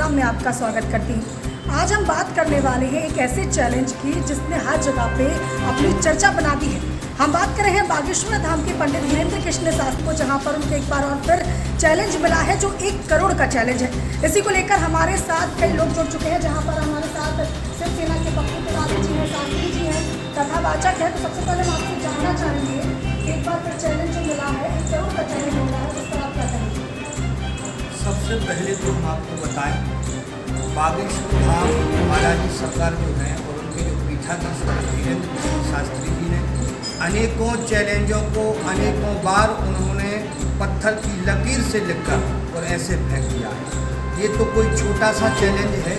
Programme में आपका स्वागत करती हूँ। आज हम बात करने वाले हैं एक ऐसे चैलेंज की जिसने हर जगह पे अपनी चर्चा बना दी है। हम बात कर रहे हैं बागेश्वर धाम के पंडित धीरेन्द्र कृष्ण शास्त्री को, जहाँ पर उनके एक बार और फिर चैलेंज मिला है जो 1 करोड़ का चैलेंज है। इसी को लेकर हमारे साथ कई लोग जुड़ चुके हैं, जहाँ पर हमारे साथ शिवसेना के पप्पू तिवारी जी हैं, शास्त्री जी हैं, कथावाचक है। तो सबसे पहले हम आपसे जानना चाहेंगे, एक बार फिर चैलेंज जो मिला है 1 करोड़ का चैलेंज मिला है, उस पर आप क्या कहेंगे? सबसे पहले तो हम आपको बताएं, बागेश्वर धाम बालाजी सरकार जो है और उनके जो पीठाधीश धीरेन्द्र कृष्ण शास्त्री जी ने अनेकों चैलेंजों को अनेकों बार उन्होंने पत्थर की लकीर से लिखकर और ऐसे फेंक दिया है। ये तो कोई छोटा सा चैलेंज है।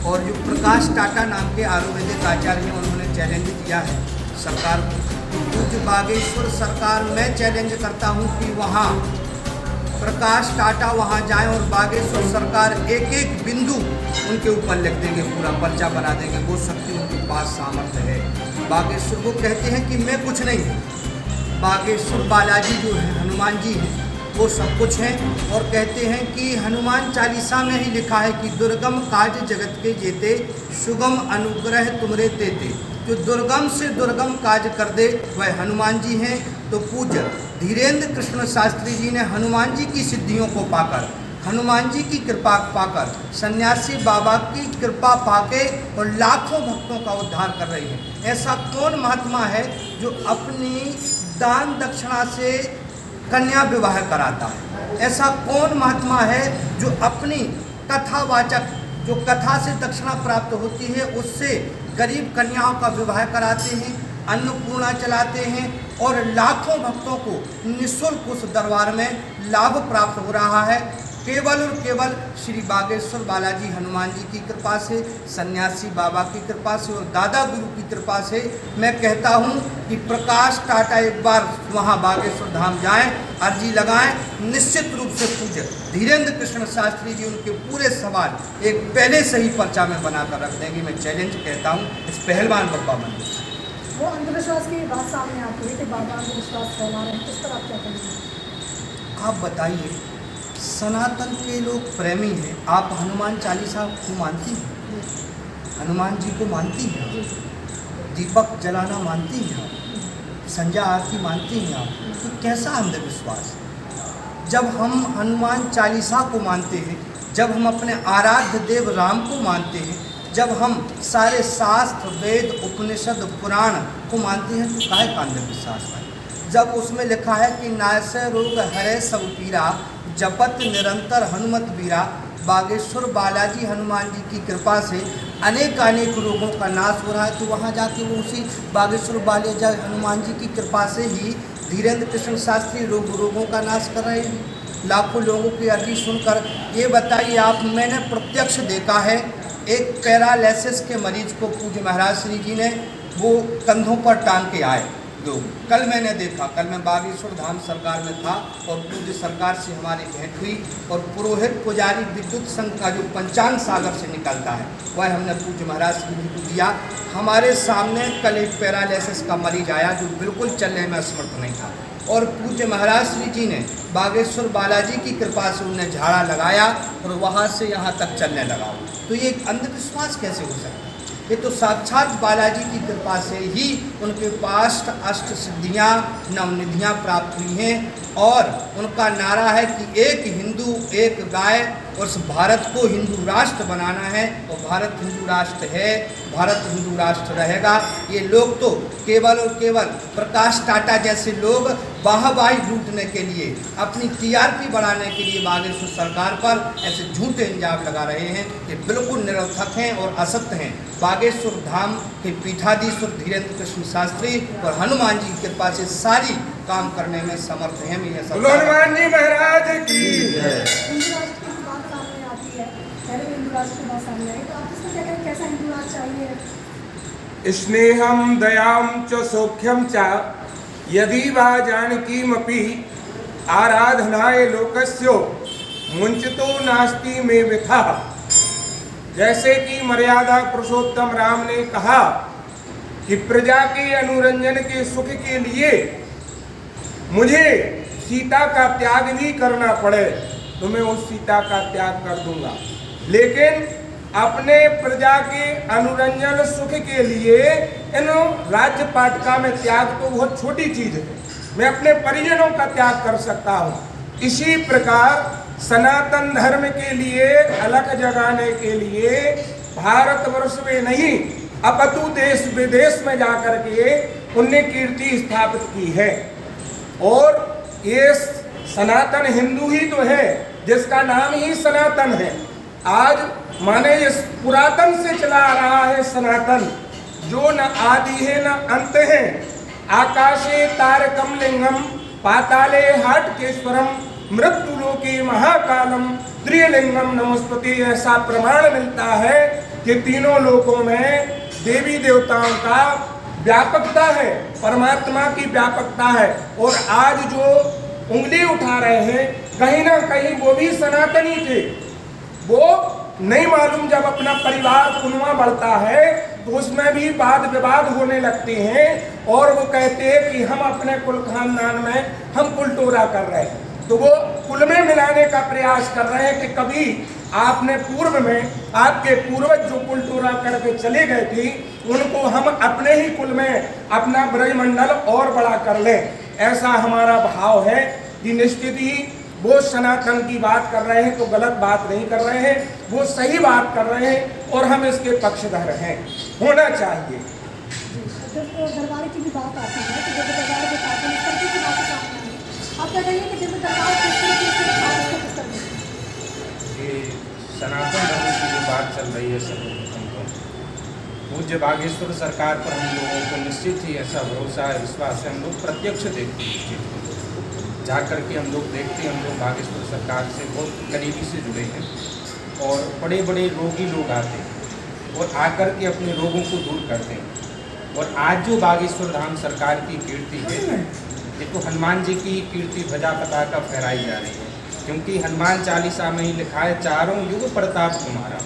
और जो प्रकाश टाटा नाम के आयुर्वेदिक आचार्य हैं, उन्होंने चैलेंज दिया है सरकार को। पूज्य बागेश्वर सरकार मैं चैलेंज करता हूँ कि वहाँ प्रकाश टाटा वहाँ जाएं और बागेश्वर सरकार एक एक बिंदु उनके ऊपर लिख देंगे, पूरा पर्चा बना देंगे। वो शक्ति उनके पास सामर्थ्य है। बागेश्वर को कहते हैं कि मैं कुछ नहीं हूँ। बागेश्वर बालाजी जो है हनुमान जी हैं, वो सब कुछ हैं। और कहते हैं कि हनुमान चालीसा में ही लिखा है कि दुर्गम काज जगत के जेते, सुगम अनुग्रह तुमरे तेते। जो दुर्गम से दुर्गम काज कर दे वह हनुमान जी हैं। तो पूज्य धीरेन्द्र कृष्ण शास्त्री जी ने हनुमान जी की सिद्धियों को पाकर, हनुमान जी की कृपा पाकर, सन्यासी बाबा की कृपा पाके और लाखों भक्तों का उद्धार कर रही हैं। ऐसा कौन महात्मा है जो अपनी दान दक्षिणा से कन्या विवाह कराता है? ऐसा कौन महात्मा है जो अपनी कथावाचक, जो कथा से दक्षिणा प्राप्त होती है, उससे गरीब कन्याओं का विवाह कराते हैं, अन्नपूर्णा चलाते हैं और लाखों भक्तों को निःशुल्क उस दरबार में लाभ प्राप्त हो रहा है? केवल और केवल श्री बागेश्वर बालाजी हनुमान जी की कृपा से, सन्यासी बाबा की कृपा से और दादा गुरु की कृपा से मैं कहता हूँ कि प्रकाश टाटा एक बार वहाँ बागेश्वर धाम जाएं, अर्जी लगाएं। निश्चित रूप से पूज्य धीरेन्द्र कृष्ण शास्त्री जी उनके पूरे सवाल एक पहले से ही पर्चा में बनाकर रख देंगे। मैं चैलेंज कहता हूँ इस पहलवान बप्पा मंदिर से। वो अंधविश्वास की बात सामने आती है कि बाबा अंधविश्वास फैला रहे हैं, इस पर आप क्या कहेंगे? आप बताइए, सनातन के लोग प्रेमी हैं। आप हनुमान चालीसा को मानती हैं? हनुमान जी को मानती हैं? दीपक जलाना मानती हैं आप? संध्या आरती मानती हैं आप? तो कैसा अंधविश्वास? जब हम हनुमान चालीसा को मानते हैं, जब हम अपने आराध्य देव राम को मानते हैं, जब हम सारे शास्त्र वेद उपनिषद पुराण को मानते हैं, तो काहे का अंधविश्वास है? जब उसमें लिखा है कि नासै रोग हरै सब पीरा, जपत निरंतर हनुमत बीरा। बागेश्वर बालाजी हनुमान जी की कृपा से अनेक रोगों का नाश हो रहा है। तो वहाँ जाके वो उसी बागेश्वर बालाजी हनुमान जी की कृपा से ही धीरेन्द्र कृष्ण शास्त्री रोगों का नाश कर रहे हैं। लाखों लोगों की अर्जी सुनकर ये बताइए आप, मैंने प्रत्यक्ष देखा है एक पैरालिसिस के मरीज को पूज्य महाराज श्री जी ने वो कंधों पर टांग के आए लोग। कल मैंने देखा, कल मैं बागेश्वर धाम सरकार में था और पूज्य सरकार से हमारी भेंट हुई और पुरोहित पुजारी विद्युत संघ का जो पंचांग सागर से निकलता है वह हमने पूज्य महाराज श्री जी को दिया। हमारे सामने कल एक पैरालिसिस का मरीज आया जो बिल्कुल चलने में असमर्थ नहीं था और पूज्य महाराज श्री जी ने बागेश्वर बालाजी की कृपा से उन्हें झाड़ा लगाया और वहाँ से यहाँ तक चलने लगा। तो ये एक अंधविश्वास कैसे हो सकता है? ये तो साक्षात बालाजी की कृपा से ही उनके पास अष्ट सिद्धियाँ नवनिधियाँ प्राप्त हुई हैं। और उनका नारा है कि एक हिंदू एक गाय, और उस भारत को हिंदू राष्ट्र बनाना है और भारत हिंदू राष्ट्र है, भारत हिंदू राष्ट्र रहेगा। ये लोग तो केवल और केवल प्रकाश टाटा जैसे लोग वाहवाही लूटने के लिए, अपनी टीआरपी बढ़ाने के लिए बागेश्वर सरकार पर ऐसे झूठे इल्जाम लगा रहे हैं। ये बिल्कुल निरर्थक हैं और असत्य हैं। बागेश्वर धाम के पीठाधीश्वर धीरेन्द्र कृष्ण शास्त्री और हनुमान जी की कृपा से सारी काम करने में समर्थ हैं। हनुमान जी महाराज की हिंदू राष्ट्र की बात सामने आती है, पहले हिंदू राष्ट्र की बात सामने आई, तो आप इसमें क्या कहें, कैसा हिंदू राष्ट्र चाहिए? स्नेहम दयाम च सौख्यम च यदि वा जानकीमपि आराधनाय लोकस्यो मुंचतो नास्ति में विथा। जैसे कि मर्यादा पुरुषोत्तम राम ने कहा कि प्रजा के अनुरंजन के सुख के लिए मुझे सीता का त्याग भी करना पड़े तो मैं उस सीता का त्याग कर दूंगा। लेकिन अपने प्रजा के अनुरंजन सुख के लिए इन राज्य पाटका में त्याग तो बहुत छोटी चीज है। मैं अपने परिजनों का त्याग कर सकता हूँ। इसी प्रकार सनातन धर्म के लिए अलख जगाने के लिए भारतवर्ष में नहीं अपितु देश विदेश में जाकर के उनने कीर्ति स्थापित की है। और ये सनातन हिंदू ही तो है जिसका नाम ही सनातन है। आज माने इस पुरातन से चला आ रहा है सनातन, जो न आदि है न अंत है। आकाशे तारकम लिंगम पाताले हाटकेश्वरम मृत्युलोके महाकालम त्रिलिंगम नमस्ते। ऐसा प्रमाण मिलता है कि तीनों लोकों में देवी देवताओं का व्यापकता है, परमात्मा की व्यापकता है। और आज जो उंगली उठा रहे हैं कहीं ना कहीं वो भी सनातनी थे। वो नहीं मालूम जब अपना परिवार कुनवा बढ़ता है तो उसमें भी वाद विवाद होने लगते हैं और वो कहते हैं कि हम अपने कुल खानदान में हम कुलटोरा कर रहे हैं। तो वो कुल में मिलाने का प्रयास कर रहे हैं कि कभी आपने पूर्व में आपके पूर्वज जो कुलटोरा करके चले गए थे उनको हम अपने ही कुल में अपना ब्रजमंडल और बड़ा कर लें। ऐसा हमारा भाव है कि निश्चित ही वो सनातन की बात कर रहे हैं तो गलत बात नहीं कर रहे हैं, वो सही बात कर रहे हैं और हम इसके पक्षधर हैं, होना चाहिए। जब दरबार की भी बात आती है तो जब दरबार बताते हैं इस तरह की बातें सामने आई है। आप क्या कहेंगे कि जब दरबार किस तरीके से आप उसको किस तरह से ये सनातन धर्म की जो बात चल रही है सर्वप्रथम तो पूज्य बागेश्वर सरकार पर हम लोगों को निश्चित ही ऐसा भरोसा है, विश्वास है। हम लोग प्रत्यक्ष देखते हैं इस चीज़ को, जाकर के हम लोग देखते हैं। हम लोग बागेश्वर सरकार से बहुत करीबी से जुड़े हैं और बड़े बड़े रोगी लोग आते हैं और आकर के अपने रोगों को दूर करते हैं। और आज जो बागेश्वर धाम सरकार की कीर्ति है ये तो हनुमान जी की कीर्ति ध्वजा पताका फहराई जा रही है, क्योंकि हनुमान चालीसा में ही लिखा है चारों युग प्रताप तुम्हारा।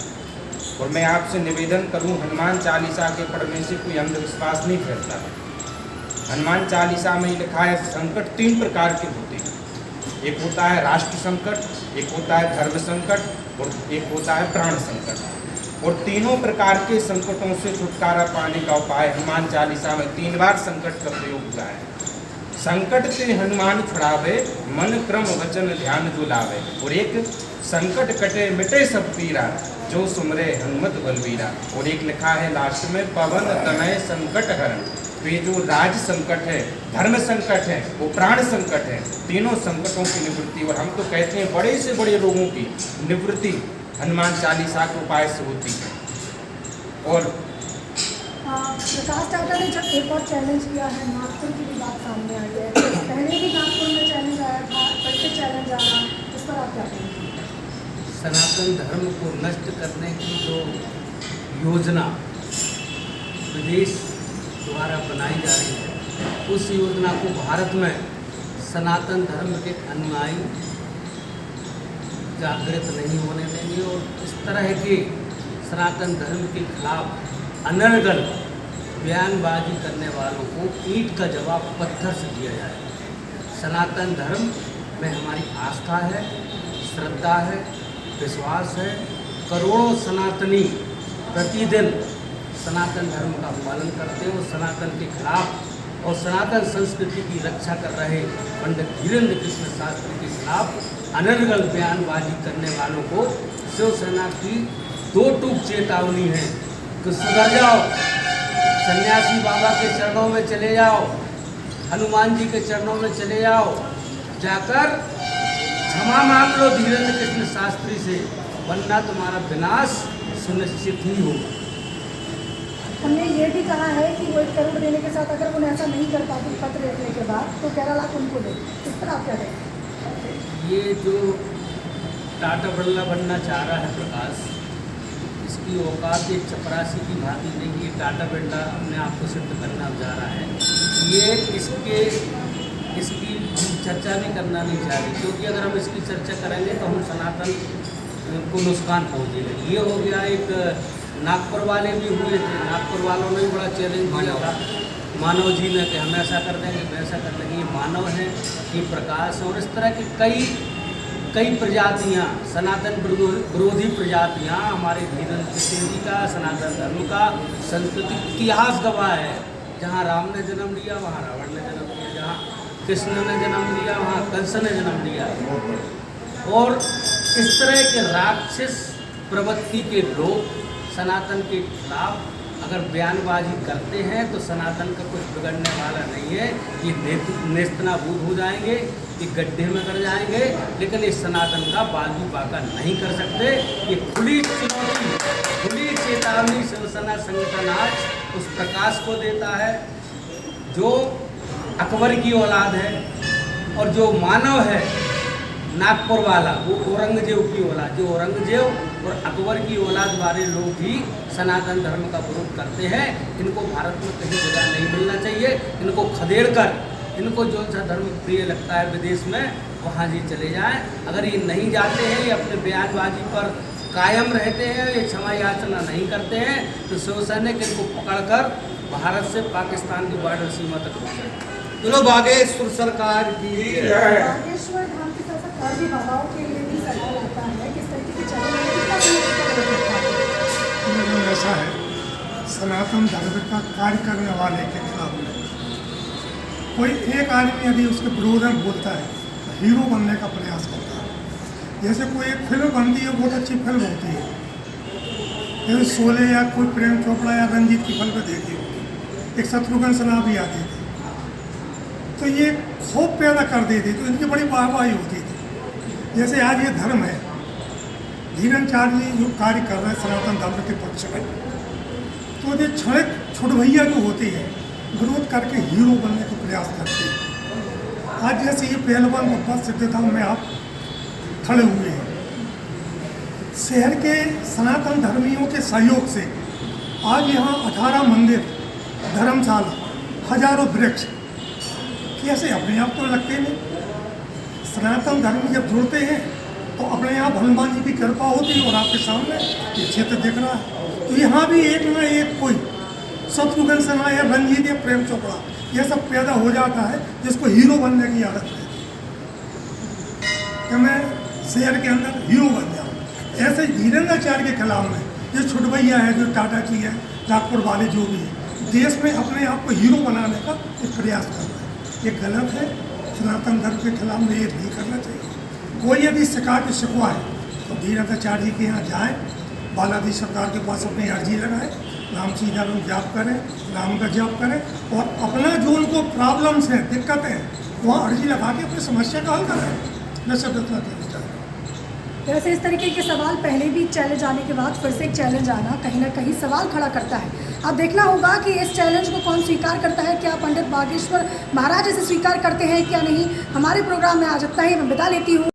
और मैं आपसे निवेदन करूं हनुमान चालीसा के पढ़ने से कोई अंधविश्वास नहीं फैलता है। हनुमान चालीसा में ही लिखा है संकट 3 प्रकार के होते हैं। एक होता है राष्ट्र संकट, एक होता है धर्म संकट और एक होता है प्राण संकट। और तीनों प्रकार के संकटों से छुटकारा पाने का उपाय हनुमान चालीसा में 3 बार संकट का प्रयोग हुआ है। संकट से हनुमान छुड़ावे मन क्रम वचन ध्यान जो लावे। और एक संकट कटे मिटे सब पीरा जो सुमरे हनुमत बलवीरा। और एक लिखा है लास्ट में पवन तनय संकट हरण। तो ये जो राज संकट है, धर्म संकट है, वो प्राण संकट है, तीनों संकटों की निवृत्ति। और हम तो कहते हैं बड़े से बड़े रोगों की निवृत्ति हनुमान चालीसा के उपाय से होती है। और प्रकाश टाटा ने जब एक और चैलेंज किया है, नागपुर की भी बात सामने आई है। पहले भी नागपुर में चैलेंज आया था, फिर से चैलेंज आया, इस पर आप क्या कहेंगे? सनातन धर्म को नष्ट करने की जो योजना विदेश द्वारा बनाई जा रही है उस योजना को भारत में सनातन धर्म के अनुयायी जागृत नहीं होने देंगे। और इस तरह के सनातन धर्म के खिलाफ अनर्गल बयानबाजी करने वालों को ईंट का जवाब पत्थर से दिया जाए। सनातन धर्म में हमारी आस्था है, श्रद्धा है, विश्वास है। करोड़ों सनातनी प्रतिदिन सनातन धर्म का पालन करते हैं और सनातन के खिलाफ और सनातन संस्कृति की रक्षा कर रहे पंडित धीरेन्द्र कृष्ण शास्त्री के खिलाफ अनर्गल बयानबाजी करने वालों को शिवसेना की 2 टूक चेतावनी है कि सुधर जाओ, सन्यासी बाबा के चरणों में चले जाओ, हनुमान जी के चरणों में चले जाओ, जाकर क्षमा मांग लो धीरेन्द्र कृष्ण शास्त्री से, वरना तुम्हारा विनाश सुनिश्चित ही होगा। हमने ये भी कहा है कि वो 1 करोड़ देने के साथ अगर उन्हें ऐसा नहीं कर पाते पत्र लिखने के बाद तो 11 लाख उनको दे। इस पर आप क्या कहें? ये जो टाटा बिरला बनना चाह रहा है प्रकाश, इसकी औकात एक चपरासी की भांति नहीं। ये टाटा बिरला अपने आप को सिद्ध करना जा रहा है। ये इसकी चर्चा भी करना नहीं चाह रही, क्योंकि अगर हम इसकी चर्चा करेंगे तो हम सनातन को नुकसान पहुँचेगा। ये हो गया। एक नागपुर वाले भी हुए थे, नागपुर वालों ने भी बड़ा चैलेंज दिया था मानव जी ने कि हम ऐसा कर देंगे, वैसा कर देंगे। ये मानव है, ये प्रकाश है और इस तरह के कई कई प्रजातियाँ, सनातन विरोधी प्रजातियाँ हमारे धीरेन्द्र कृष्ण जी का, सनातन धर्म का संस्कृति इतिहास गवाह है। जहाँ राम ने जन्म लिया वहाँ रावण ने जन्म लिया, जहाँ कृष्ण ने जन्म लिया वहाँ कंस ने जन्म लिया। और इस तरह के राक्षस प्रवृत्ति के लोग सनातन के खिलाफ अगर बयानबाजी करते हैं तो सनातन का कुछ बिगड़ने वाला नहीं है। ये नेस्तनाबूद हो जाएंगे, ये गड्ढे में गिर जाएंगे, लेकिन इस सनातन का बाजू बाका नहीं कर सकते। ये खुली चुनौती, खुली चेतावनी शिवसेना संगठन आज उस प्रकाश को देता है जो अकबर की औलाद है और जो मानव है नागपुर वाला, वो औरंगजेब की औलाद, जो औरंगजेब और अकबर की औलाद वाले लोग भी सनातन धर्म का विरोध करते हैं। इनको भारत में कहीं जगह नहीं मिलना चाहिए। इनको खदेड़ कर, इनको जो सा धर्म प्रिय लगता है विदेश में वहाँ जी चले जाएं। अगर ये नहीं जाते हैं, ये अपने बयानबाजी पर कायम रहते हैं, ये क्षमा याचना नहीं करते हैं, तो शिवसैनिक इनको पकड़कर भारत से पाकिस्तान की बॉर्डर सीमा तक पहुँचाएं। चलो बागेश्वर सरकार की जय। बागेश्वर धाम के साथ साथ और भी बाबाओं के लिए भी सवाल आता है, किस तरीके की चैलेंज मतलब ऐसा है, सनातन धर्म का कार्य करने वाले के खिलाफ में कोई एक आदमी यदि उसके विरोध में बोलता है तो हीरो बनने का प्रयास करता है। जैसे कोई एक फिल्म बनती है, बहुत अच्छी फिल्म होती है, जैसे शोले या कोई प्रेम चोपड़ा या रंजीत की फिल्म देखी होगी, एक शत्रुघ्न सिन्हा भी आती थी, तो ये खौफ पैदा कर देती, तो इनकी बड़ी वाहवाही होती थी। जैसे आज ये धर्म है, धीरेन्द्र जी जो कार्य कर रहे हैं सनातन धर्म के पक्ष में, तो ये क्षणिक छुटभैया जो होती है विरोध करके हीरो बनने का प्रयास करते हैं। आज जैसे ये पहलवान बप्पा सिद्धधाम में आप खड़े हुए हैं, शहर के सनातन धर्मियों के सहयोग से आज यहाँ 18 मंदिर, धर्मशाला, हजारों वृक्ष कैसे अपने आप तो लगते नहीं। सनातन धर्म जब जुड़ते हैं तो अपने आप हनुमान जी की कृपा होती है और आपके सामने ये क्षेत्र दिख रहा है। तो यहाँ भी एक ना एक कोई शत्रुघ्न सिन्हा या रंजीत या प्रेम चोपड़ा ये सब पैदा हो जाता है जिसको हीरो बनने की आदत है कि मैं शहर के अंदर हीरो बन जाऊँ। ऐसे धीरेन्द्राचार्य के खिलाफ में जो छुटभैया है, जो टाटा जी है, नागपुर वाले जो भी है, देश में अपने आप को हीरो बनाने का एक प्रयास कर रहे हैं। ये गलत है। सनातन धर्म के खिलाफ में ये नहीं करना चाहिए। कोई यदि शिकायत शिकवा है तो धीरेन्द्राचार्य जी के यहाँ जाए, बालाजी सरकार के पास अपनी अर्जी लगाए, राम सीधा लोग जाप करें, राम का जाप करें और अपना जो उनको प्रॉब्लम्स हैं, दिक्कतें हैं, वहाँ अर्जी लगा के अपनी समस्या का हल करें। मैं सब इतना कहना चाहूँगा। वैसे इस तरीके के सवाल पहले भी चैलेंज आने के बाद फिर से एक चैलेंज आना कहीं ना कहीं सवाल खड़ा करता है। अब देखना होगा कि इस चैलेंज को कौन स्वीकार करता है, क्या पंडित बागेश्वर महाराज इसे स्वीकार करते हैं क्या नहीं। हमारे प्रोग्राम में आज इतना ही, मैं विदा लेती हूँ।